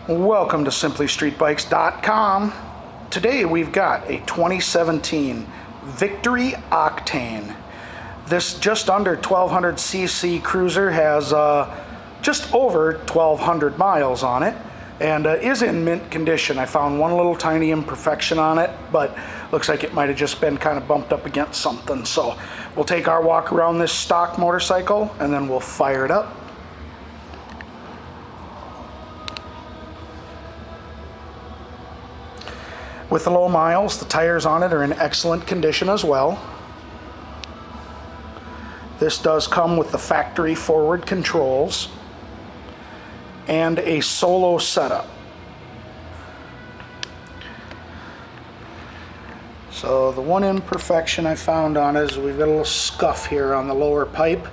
Welcome to SimplyStreetBikes.com. Today we've got a 2017 Victory Octane. This just under 1200cc cruiser has just over 1200 miles on it and is in mint condition. I found one little tiny imperfection on it, but looks like it might have just been kind of bumped up against something. So we'll take our walk around this stock motorcycle and then we'll fire it up. With the low miles, the tires on it are in excellent condition as well. This does come with the factory forward controls and a solo setup. So the one imperfection I found on it is we've got a little scuff here on the lower pipe.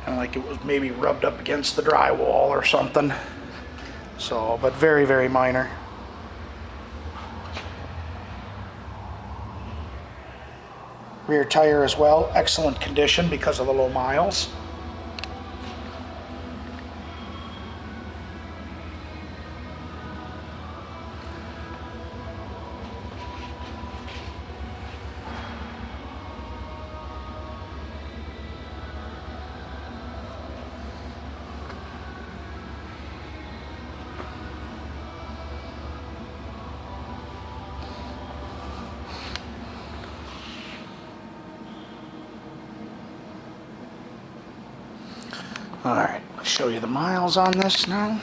Kind of like it was maybe rubbed up against the drywall or something. So, but very, very minor. Rear tire as well, excellent condition because of the low miles. Alright, I'll show you the miles on this now.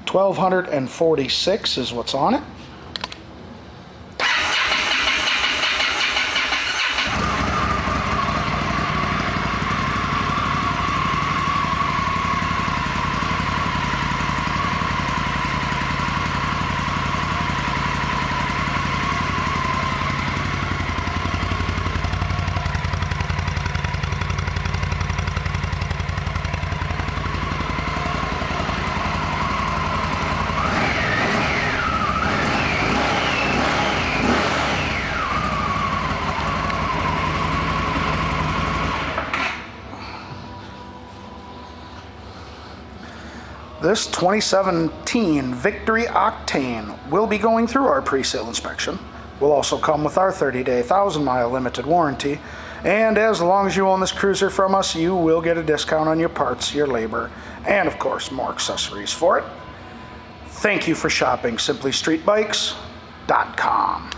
$1,246 is what's on it. This 2017 Victory Octane will be going through our pre-sale inspection. Will also come with our 30-day, 1,000-mile limited warranty. And as long as you own this cruiser from us, you will get a discount on your parts, your labor, and of course, more accessories for it. Thank you for shopping SimplyStreetBikes.com.